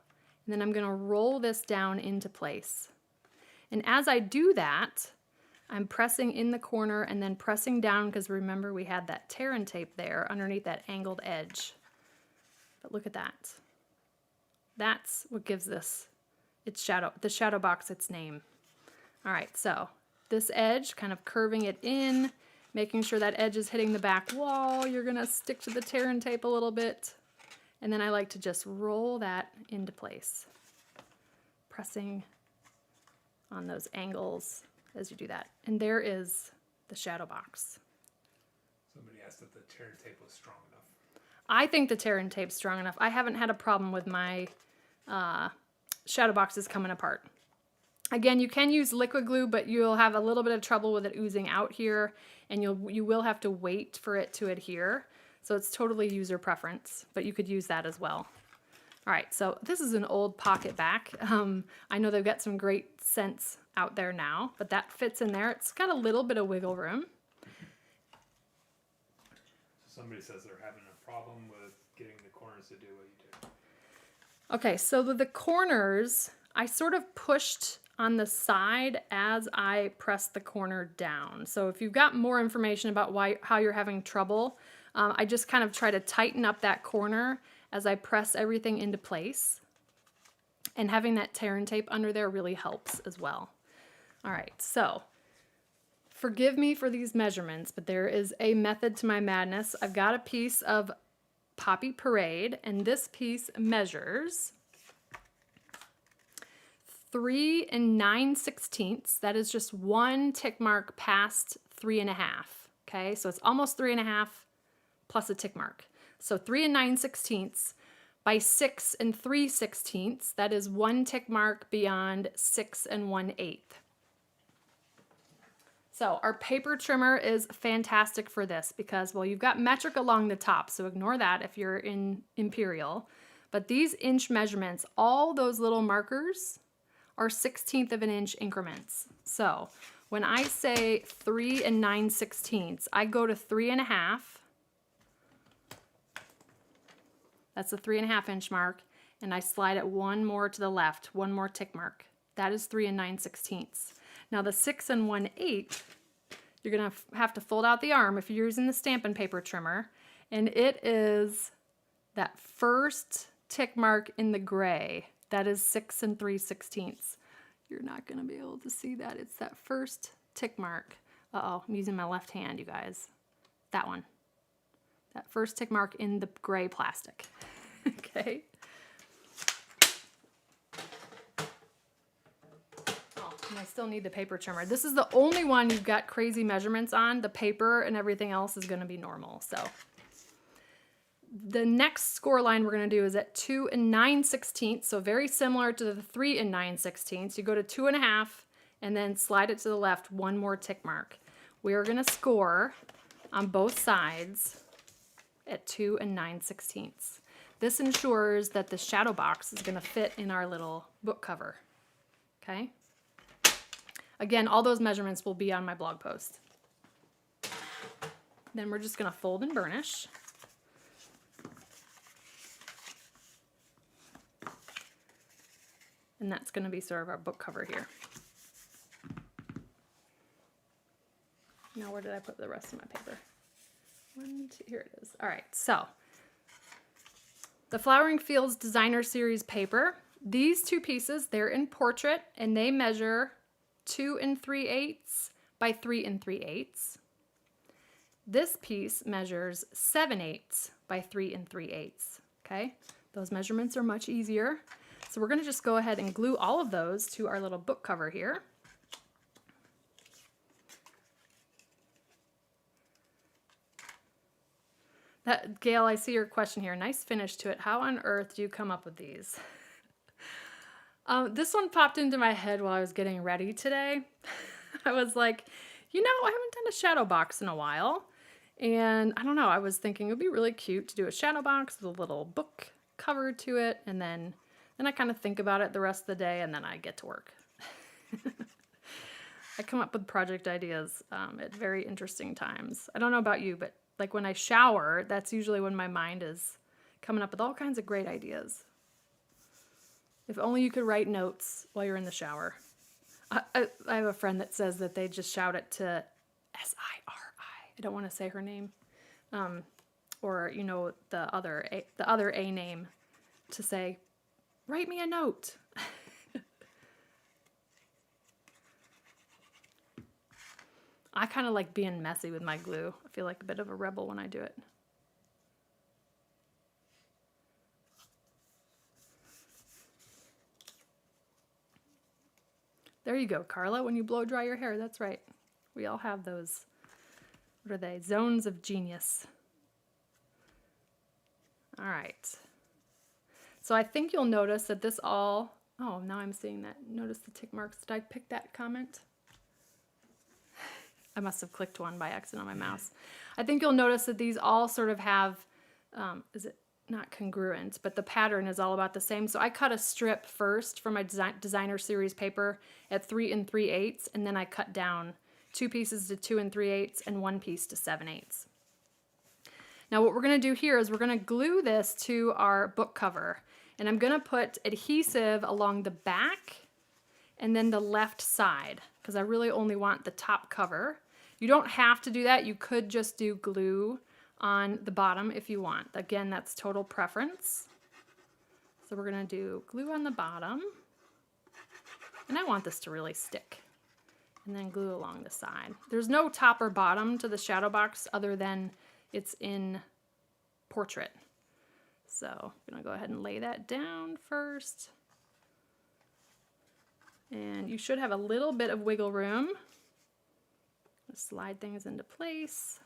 and then I'm gonna roll this down into place. And as I do that, I'm pressing in the corner and then pressing down, because remember we had that tear and tape there underneath that angled edge. But look at that. That's what gives this the shadow box its name. All right, so this edge, kind of curving it in, making sure that edge is hitting the back wall. You're gonna stick to the tear and tape a little bit. And then I like to just roll that into place, pressing on those angles as you do that. And there is the shadow box. Somebody asked if the tear and tape was strong enough. I think the tear and tape's strong enough. I haven't had a problem with my shadow boxes coming apart. Again, you can use liquid glue, but you'll have a little bit of trouble with it oozing out here, and you will have to wait for it to adhere. So it's totally user preference, but you could use that as well. All right, so this is an old PocketBac. I know they've got some great scents out there now, but that fits in there. It's got a little bit of wiggle room. So somebody says they're having a problem with getting the corners to do what you do. Okay, so the corners, I sort of pushed on the side as I pressed the corner down. So if you've got more information about how you're having trouble, I just kind of try to tighten up that corner as I press everything into place. And having that tear and tape under there really helps as well. All right, so forgive me for these measurements, but there is a method to my madness. I've got a piece of Poppy Parade, and this piece measures 3 9/16. That is just one tick mark past 3.5. Okay, so it's almost 3.5 plus a tick mark. So 3 9/16 by 6 3/16. That is one tick mark beyond 6 1/8. So our paper trimmer is fantastic for this because, well, you've got metric along the top, so ignore that if you're in Imperial. But these inch measurements, all those little markers are 1/16 of an inch increments. So when I say 3 9/16, I go to 3.5. That's the 3.5 inch mark, and I slide it one more to the left, one more tick mark. That is 3 9/16. Now the 6 1/8, you're gonna have to fold out the arm if you're using the Stampin' Paper trimmer, and it is that first tick mark in the gray. That is 6 3/16. You're not gonna be able to see that. It's that first tick mark. Uh-oh, I'm using my left hand, you guys. That one. That first tick mark in the gray plastic. Okay. Oh, And I still need the paper trimmer. This is the only one you've got crazy measurements on. The paper and everything else is gonna be normal, so. The next score line we're gonna do is at 2 9/16, so very similar to the 3 9/16. You go to 2.5 and then slide it to the left, one more tick mark. We are gonna score on both sides at 2 9/16. This ensures that the shadow box is gonna fit in our little book cover, okay? Again, all those measurements will be on my blog post. Then we're just gonna fold and burnish. And that's gonna be sort of our book cover here. Now where did I put the rest of my paper? Here it is. All right, so the Flowering Fields Designer Series paper. These two pieces, they're in portrait and they measure 2 3/8 by 3 3/8. This piece measures 7/8 by 3 3/8. Okay, those measurements are much easier. So we're gonna just go ahead and glue all of those to our little book cover here. Gail, I see your question here. Nice finish to it. How on earth do you come up with these? This one popped into my head while I was getting ready today. I was like, you know, I haven't done a shadow box in a while. And I don't know, I was thinking it would be really cute to do a shadow box with a little book cover to it. And then I kind of think about it the rest of the day and then I get to work. I come up with project ideas at very interesting times. I don't know about you, but like when I shower, that's usually when my mind is coming up with all kinds of great ideas. If only you could write notes while you're in the shower. I have a friend that says that they just shout it to S-I-R-I. I don't want to say her name. Or, you know, the other A name to say, write me a note. I kind of like being messy with my glue. I feel like a bit of a rebel when I do it. There you go, Carla, when you blow dry your hair, that's right. We all have those, what are they, zones of genius. All right. So I think you'll notice that this all, oh, now I'm seeing that. Notice the tick marks. Did I pick that comment? I must have clicked one by accident on my mouse. I think you'll notice that these all sort of have, is it not congruent, but the pattern is all about the same. So I cut a strip first for my designer series paper at 3 3/8, and then I cut down 2 pieces to 2 3/8 and 1 piece to 7/8. Now what we're gonna do here is we're gonna glue this to our book cover, and I'm gonna put adhesive along the back and then the left side, because I really only want the top cover. You don't have to do that. You could just do glue on the bottom if you want. Again, that's total preference. So we're gonna do glue on the bottom, and I want this to really stick, and then glue along the side. There's no top or bottom to the shadow box other than it's in portrait. So I'm gonna go ahead and lay that down first. And you should have a little bit of wiggle room. Slide things into place.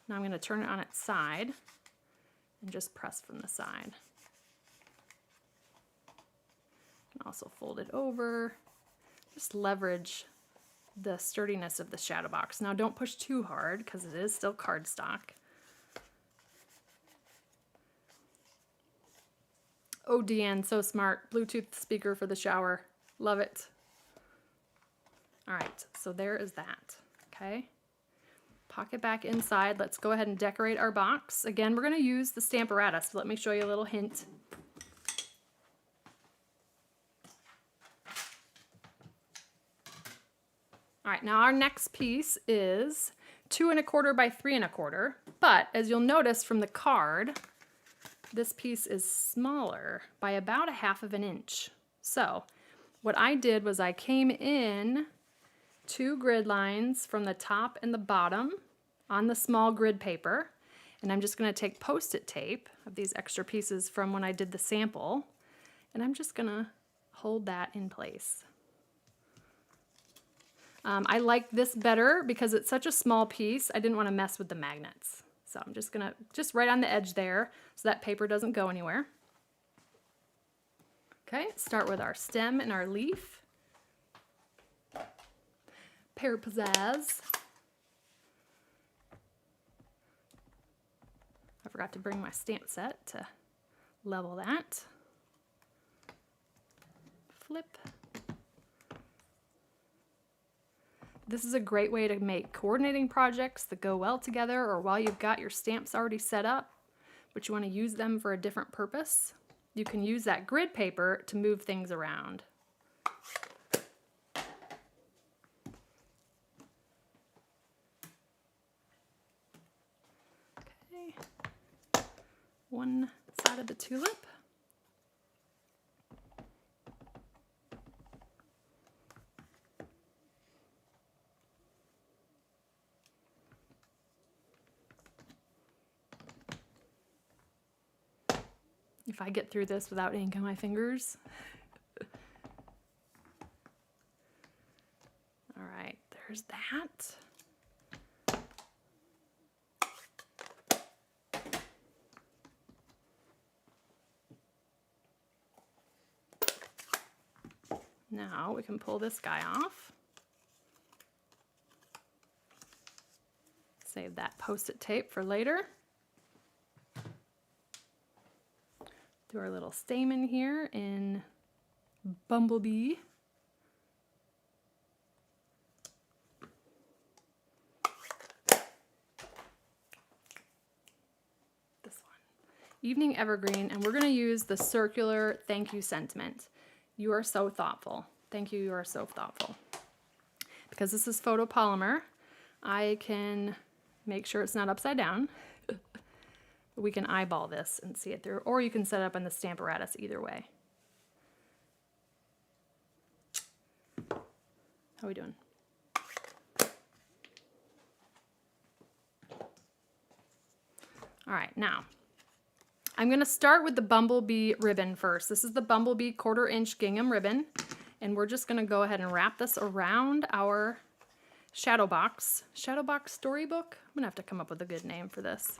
Now I'm going to turn it on its side and just press from the side. You can also fold it over. Just leverage the sturdiness of the shadow box. Now don't push too hard because it is still cardstock. Oh, Deanne, so smart. Bluetooth speaker for the shower. Love it. All right, so there is that, okay? PocketBac inside. Let's go ahead and decorate our box. Again, we're gonna use the Stamparatus, so let me show you a little hint. All right, now our next piece is 2 1/4 by 3 1/4, but as you'll notice from the card, this piece is smaller by about 1/2 inch. So what I did was I came in 2 grid lines from the top and the bottom on the small grid paper, and I'm just going to take Post-it tape of these extra pieces from when I did the sample, and I'm just going to hold that in place. I like this better because it's such a small piece. I didn't want to mess with the magnets. So I'm just gonna, just right on the edge there so that paper doesn't go anywhere. Okay, start with our stem and our leaf. Pear pizzazz. I forgot to bring my stamp set to level that. Flip. This is a great way to make coordinating projects that go well together, or while you've got your stamps already set up, but you want to use them for a different purpose. You can use that grid paper to move things around. Okay, one side of the tulip. If I get through this without ink on my fingers. All right, there's that. Now we can pull this guy off. Save that Post-it tape for later. Do our little stamen here in Bumblebee. This one. Evening Evergreen, and we're going to use the circular thank you sentiment. You are so thoughtful. Thank you, you are so thoughtful. Because this is photopolymer, I can make sure it's not upside down. We can eyeball this and see it through, or you can set it up in the Stamparatus either way. How are we doing? All right, now I'm going to start with the Bumblebee ribbon first. This is the Bumblebee 1/4 inch gingham ribbon, and we're just going to go ahead and wrap this around our Shadow Box storybook. I'm going to have to come up with a good name for this.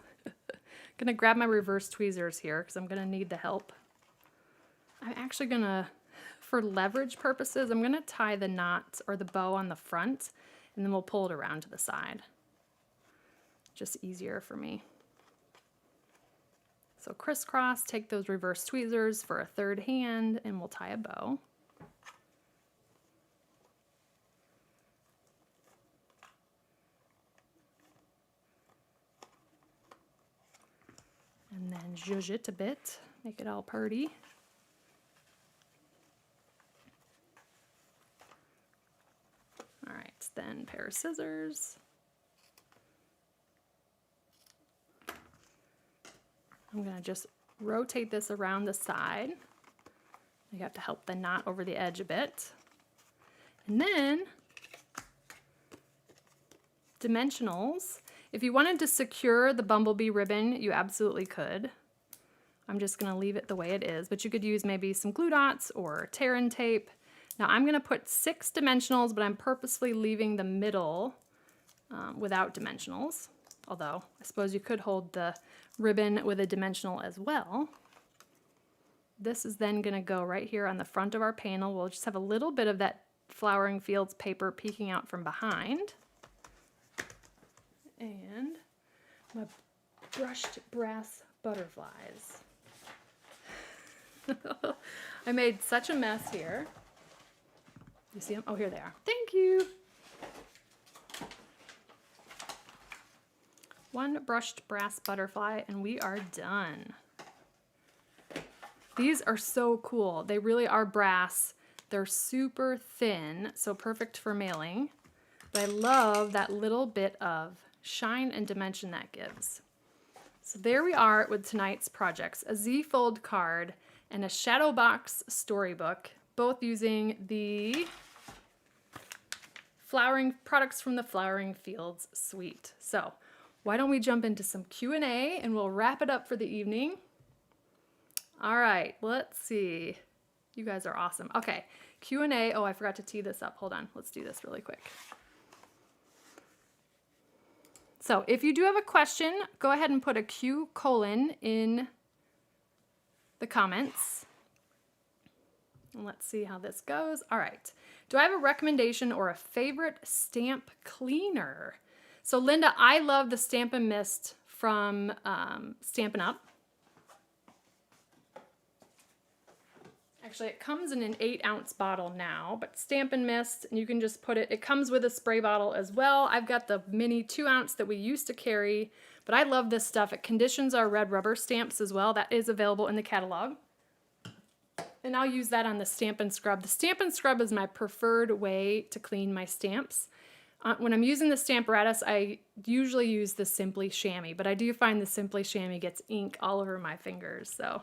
Gonna grab my reverse tweezers here because I'm gonna need the help. I'm actually gonna, for leverage purposes, I'm gonna tie the knot or the bow on the front, and then we'll pull it around to the side. Just easier for me. So crisscross, take those reverse tweezers for a third hand, and we'll tie a bow. And then zhuzh it a bit, make it all purty. All right, then pair of scissors. I'm gonna just rotate this around the side. You have to help the knot over the edge a bit. And then dimensionals. If you wanted to secure the Bumblebee ribbon, you absolutely could. I'm just gonna leave it the way it is, but you could use maybe some glue dots or tear-in tape. Now I'm gonna put 6 dimensionals, but I'm purposely leaving the middle without dimensionals. Although, I suppose you could hold the ribbon with a dimensional as well. This is then gonna go right here on the front of our panel. We'll just have a little bit of that Flowering Fields paper peeking out from behind. And my brushed brass butterflies. I made such a mess here. You see them? Oh, here they are. Thank you. One brushed brass butterfly, and we are done. These are so cool. They really are brass. They're super thin, so perfect for mailing. But I love that little bit of shine and dimension that gives. So there we are with tonight's projects, a Z-Fold card and a Shadow Box storybook, both using the products from the Flowering Fields suite. So why don't we jump into some Q&A and we'll wrap it up for the evening. All right, let's see. You guys are awesome. Okay, Q&A. Oh, I forgot to tee this up. Hold on. Let's do this really quick. So if you do have a question, go ahead and put a Q colon in the comments. And let's see how this goes. All right. Do I have a recommendation or a favorite stamp cleaner? So Linda, I love the Stampin' Mist from Stampin' Up. Actually, it comes in an 8-ounce bottle now, but Stampin' Mist, and you can just put it, it comes with a spray bottle as well. I've got the mini 2-ounce that we used to carry, but I love this stuff. It conditions our red rubber stamps as well. That is available in the catalog. And I'll use that on the Stampin' Scrub. The Stampin' Scrub is my preferred way to clean my stamps. When I'm using the Stamparatus, I usually use the Simply Chamois, but I do find the Simply Chamois gets ink all over my fingers, so.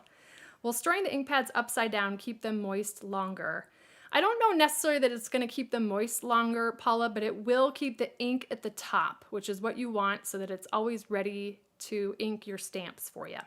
Will storing the ink pads upside down keep them moist longer? I don't know necessarily that it's going to keep them moist longer, Paula, but it will keep the ink at the top, which is what you want so that it's always ready to ink your stamps for you.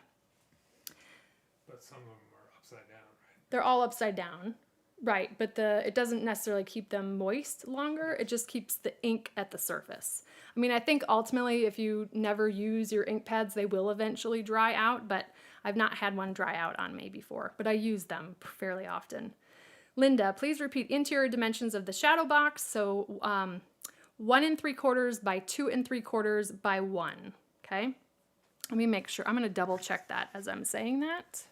But some of them are upside down, right? They're all upside down, right, but it doesn't necessarily keep them moist longer. It just keeps the ink at the surface. I mean, I think ultimately if you never use your ink pads, they will eventually dry out, but I've not had one dry out on me before, but I use them fairly often. Linda, please repeat interior dimensions of the shadow box. So 1 3/4 by 2 3/4 by 1. Okay. Let me make sure. I'm going to double check that as I'm saying that.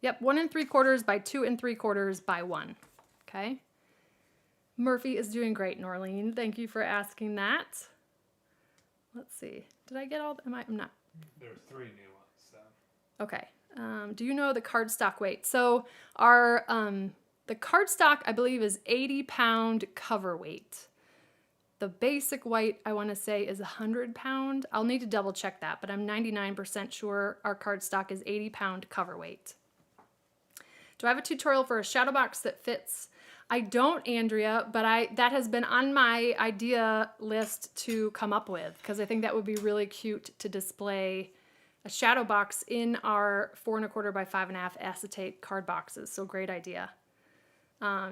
Yep, 1 3/4 by 2 3/4 by 1. Okay. Murphy is doing great, Norleen. Thank you for asking that. Let's see. Did I get all? I'm not. There are 3 new ones. So. Okay. Do you know the cardstock weight? So our the cardstock, I believe, is 80-pound cover weight. The basic weight, I want to say, is 100-pound. I'll need to double check that, but I'm 99% sure our cardstock is 80-pound cover weight. Do I have a tutorial for a shadow box that fits? I don't, Andrea, but that has been on my idea list to come up with because I think that would be really cute to display a shadow box in our 4 1/4 by 5 1/2 acetate card boxes. So great idea.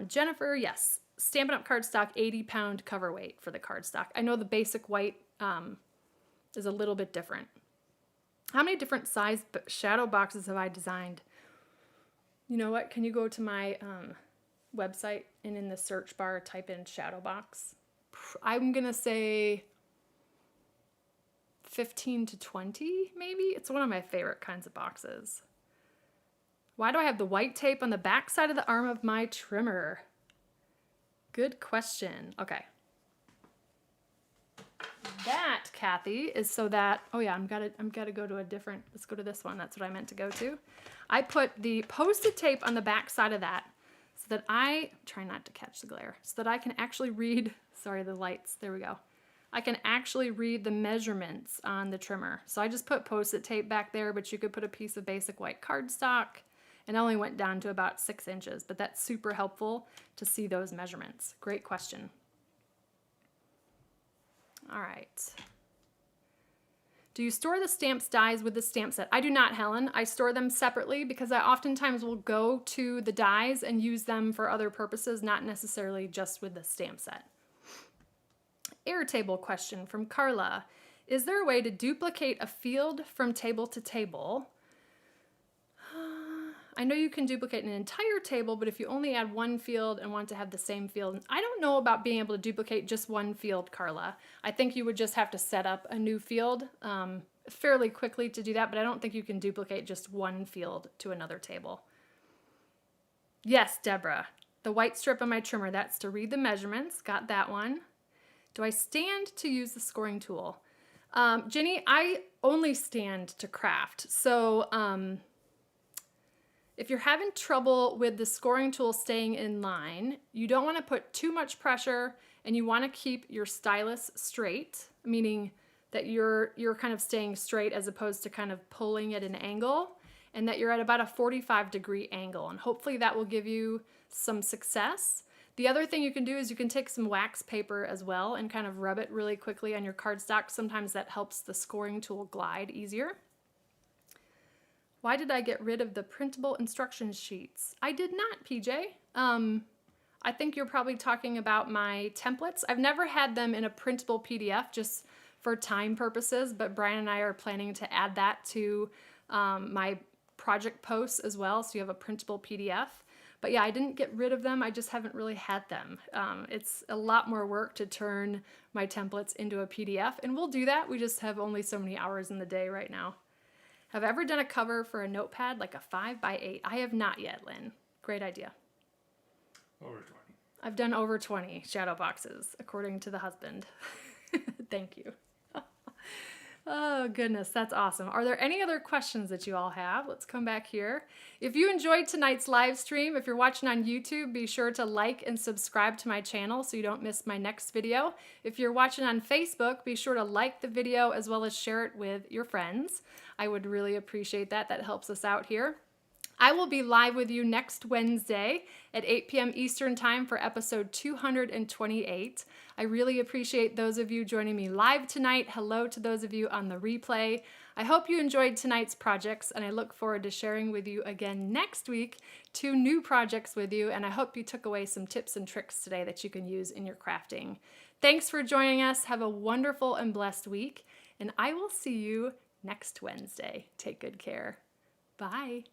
Jennifer, yes, Stampin' Up! Cardstock, 80-pound cover weight for the cardstock. I know the basic weight is a little bit different. How many different size shadow boxes have I designed? You know what? Can you go to my website and in the search bar type in shadow box? I'm gonna say 15 to 20 maybe. It's one of my favorite kinds of boxes. Why do I have the white tape on the back side of the arm of my trimmer? Good question. Okay. That, Kathy, is so that, oh yeah, I'm gotta go to a different, let's go to this one. That's what I meant to go to. I put the Post-it tape on the back side of that so that try not to catch the glare, so that I can actually read, sorry, the lights, there we go. I can actually read the measurements on the trimmer. So I just put Post-it tape back there, but you could put a piece of basic white cardstock, and I only went down to about 6 inches, but that's super helpful to see those measurements. Great question. All right. Do you store the stamps dies with the stamp set? I do not, Helen. I store them separately because I oftentimes will go to the dies and use them for other purposes, not necessarily just with the stamp set. Airtable question from Carla. Is there a way to duplicate a field from table to table? I know you can duplicate an entire table, but if you only add one field and want to have the same field, I don't know about being able to duplicate just one field, Carla. I think you would just have to set up a new field fairly quickly to do that, but I don't think you can duplicate just one field to another table. Yes, Deborah, the white strip on my trimmer, that's to read the measurements. Got that one. Do I stand to use the scoring tool? Jenny, I only stand to craft. So if you're having trouble with the scoring tool staying in line, you don't want to put too much pressure and you want to keep your stylus straight, meaning that you're kind of staying straight as opposed to kind of pulling at an angle, and that you're at about a 45-degree angle, and hopefully that will give you some success. The other thing you can do is you can take some wax paper as well and kind of rub it really quickly on your cardstock. Sometimes that helps the scoring tool glide easier. Why did I get rid of the printable instruction sheets? I did not, PJ. I think you're probably talking about my templates. I've never had them in a printable PDF just for time purposes, but Brian and I are planning to add that to my project posts as well, so you have a printable PDF. But yeah, I didn't get rid of them. I just haven't really had them. It's a lot more work to turn my templates into a PDF, and we'll do that. We just have only so many hours in the day right now. Have I ever done a cover for a notepad like a 5x8? I have not yet, Lynn. Great idea. Over 20. I've done over 20 shadow boxes, according to the husband. Thank you. Oh, goodness, that's awesome. Are there any other questions that you all have? Let's come back here. If you enjoyed tonight's live stream, if you're watching on YouTube, be sure to like and subscribe to my channel so you don't miss my next video. If you're watching on Facebook, be sure to like the video as well as share it with your friends. I would really appreciate that. That helps us out here. I will be live with you next Wednesday at 8 p.m. Eastern Time for episode 228. I really appreciate those of you joining me live tonight. Hello to those of you on the replay. I hope you enjoyed tonight's projects, and I look forward to sharing with you again next week 2 new projects with you, and I hope you took away some tips and tricks today that you can use in your crafting. Thanks for joining us. Have a wonderful and blessed week, and I will see you next Wednesday. Take good care. Bye.